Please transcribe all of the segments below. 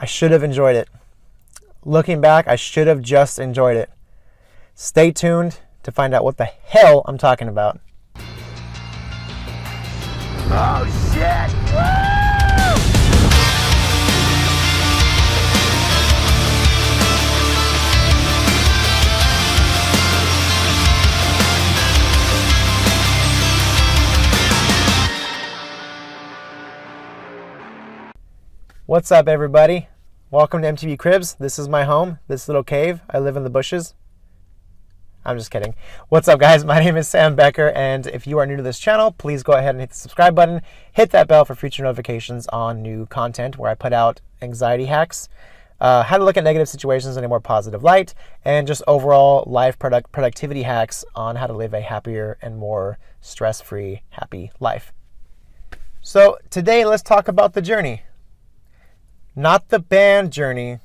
I should have enjoyed it. Looking back, I should have just enjoyed it. Stay tuned to find out what the hell I'm talking about. Oh shit! Woo! What's up, everybody? Welcome to MTV Cribs. This is my home, this little cave. I live in the bushes. I'm just kidding. What's up, guys? My name is Sam Becker, and if you are new to this channel, please go ahead and hit the subscribe button. Hit that bell for future notifications on new content where I put out anxiety hacks, how to look at negative situations in a more positive light, and just overall life productivity hacks on how to live a happier and more stress-free, happy life. So today, let's talk about the journey. Not the band Journey.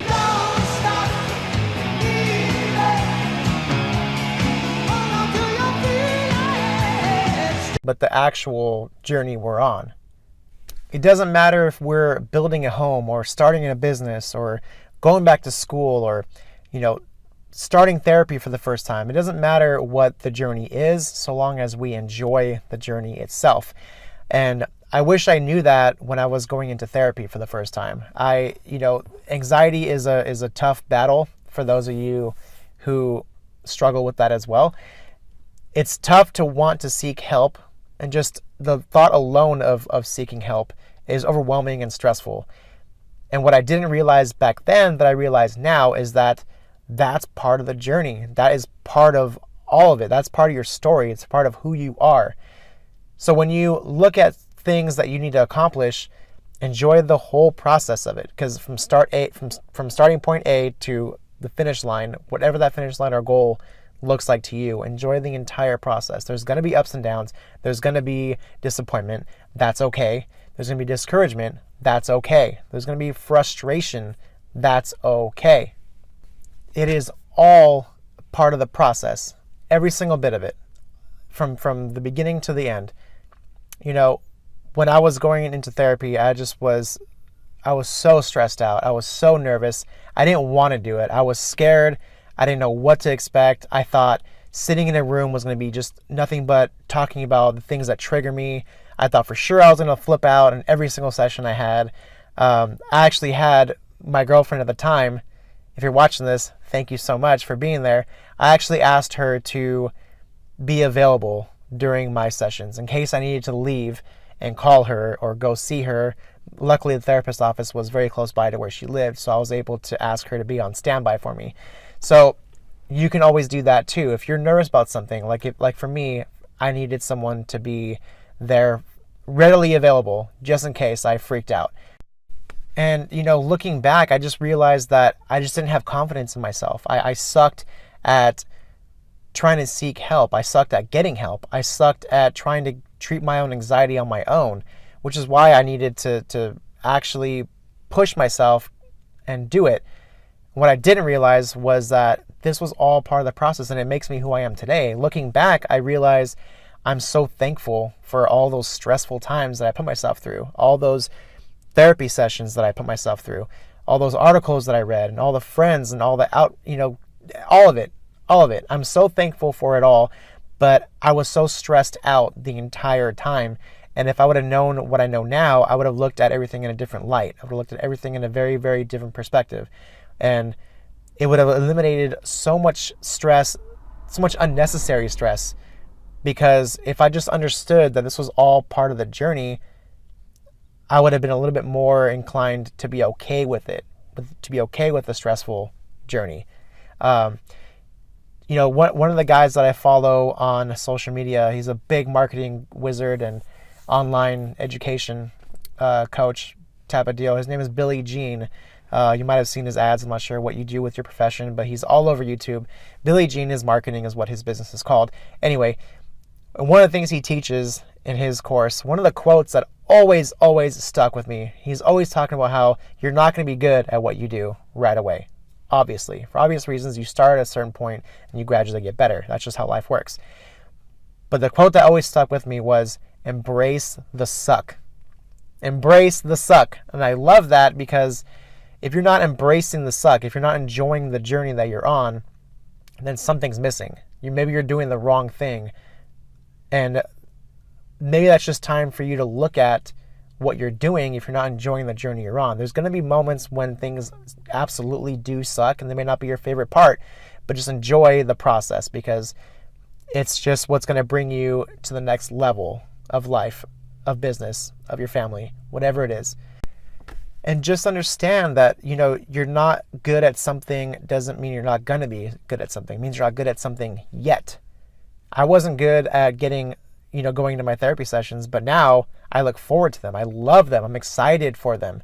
But the actual journey we're on. It doesn't matter if we're building a home or starting a business or going back to school or, starting therapy for the first time. It doesn't matter what the journey is so long as we enjoy the journey itself. And I wish I knew that when I was going into therapy for the first time. Anxiety is a tough battle for those of you who struggle with that as well. It's tough to want to seek help, and just the thought alone of seeking help is overwhelming and stressful. And what I didn't realize back then that I realize now is that that's part of the journey. That is part of all of it. That's part of your story. It's part of who you are. So when you look at things that you need to accomplish, enjoy the whole process of it, because from starting point A to the finish line, whatever that finish line or goal looks like to you, enjoy the entire process. There's going to be ups and downs. There's going to be disappointment. That's okay. There's going to be discouragement. That's okay. There's going to be frustration. That's okay. It is all part of the process. Every single bit of it, from the beginning to the end. When I was going into therapy, I was so stressed out. I was so nervous. I didn't want to do it. I was scared. I didn't know what to expect. I thought sitting in a room was going to be just nothing but talking about the things that trigger me. I thought for sure I was going to flip out in every single session I had. I actually had my girlfriend at the time. If you're watching this, thank you so much for being there. I actually asked her to be available during my sessions in case I needed to leave and call her or go see her. Luckily, the therapist's office was very close by to where she lived, so I was able to ask her to be on standby for me. So you can always do that too. If you're nervous about something, like for me, I needed someone to be there readily available just in case I freaked out. And, looking back, I just realized that I just didn't have confidence in myself. I sucked at trying to seek help. I sucked at getting help. I sucked at trying to treat my own anxiety on my own, which is why I needed to actually push myself and do it. What I didn't realize was that this was all part of the process, and it makes me who I am today. Looking back, I realize I'm so thankful for all those stressful times that I put myself through, all those therapy sessions that I put myself through, all those articles that I read, and all the friends and all the all of it. I'm so thankful for it all, but I was so stressed out the entire time. And if I would have known what I know now, I would have looked at everything in a different light. I would have looked at everything in a very, very different perspective. And it would have eliminated so much stress, so much unnecessary stress. Because if I just understood that this was all part of the journey, I would have been a little bit more inclined to be okay with it, to be okay with the stressful journey. One of the guys that I follow on social media, he's a big marketing wizard and online education coach type of deal. His name is Billy Jean. You might have seen his ads. I'm not sure what you do with your profession, but he's all over YouTube. Billy Jean is marketing is what his business is called. Anyway, one of the things he teaches in his course, one of the quotes that always stuck with me, he's always talking about how you're not going to be good at what you do right away. Obviously, for obvious reasons, you start at a certain point and you gradually get better. That's just how life works. But the quote that always stuck with me was, embrace the suck. Embrace the suck. And I love that because If you're not embracing the suck, if you're not enjoying the journey that you're on, then something's missing. Maybe you're doing the wrong thing. And maybe that's just time for you to look at what you're doing if you're not enjoying the journey you're on. There's going to be moments when things absolutely do suck and they may not be your favorite part, but just enjoy the process, because it's just what's going to bring you to the next level of life, of business, of your family, whatever it is. And just understand that, you're not good at something doesn't mean you're not going to be good at something. It means you're not good at something yet. I wasn't good at going to my therapy sessions, but now I look forward to them. I love them. I'm excited for them.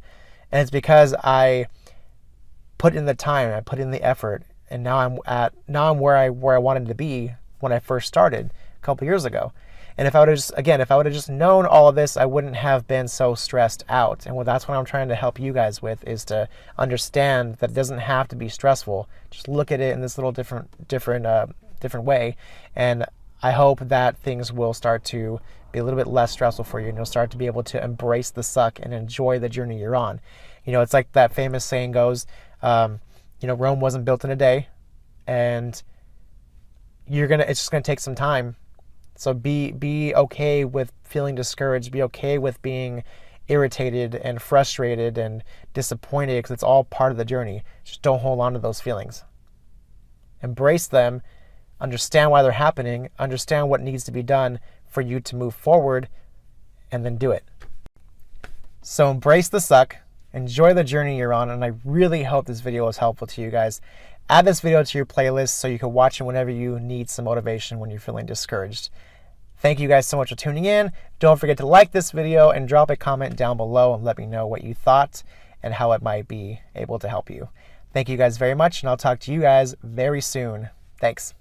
And it's because I put in the time, I put in the effort, and now I'm where I wanted to be when I first started a couple years ago. And if I would have just known all of this, I wouldn't have been so stressed out. And that's what I'm trying to help you guys with, is to understand that it doesn't have to be stressful. Just look at it in this little different way. And I hope that things will start to be a little bit less stressful for you, and you'll start to be able to embrace the suck and enjoy the journey you're on. It's like that famous saying goes, Rome wasn't built in a day, and it's just gonna take some time. So be okay with feeling discouraged. Be okay with being irritated and frustrated and disappointed, because it's all part of the journey. Just don't hold on to those feelings. Embrace them. Understand why they're happening. Understand what needs to be done for you to move forward, and then do it. So embrace the suck. Enjoy the journey you're on, and I really hope this video was helpful to you guys. Add this video to your playlist so you can watch it whenever you need some motivation when you're feeling discouraged. Thank you guys so much for tuning in. Don't forget to like this video and drop a comment down below and let me know what you thought and how it might be able to help you. Thank you guys very much, and I'll talk to you guys very soon. Thanks.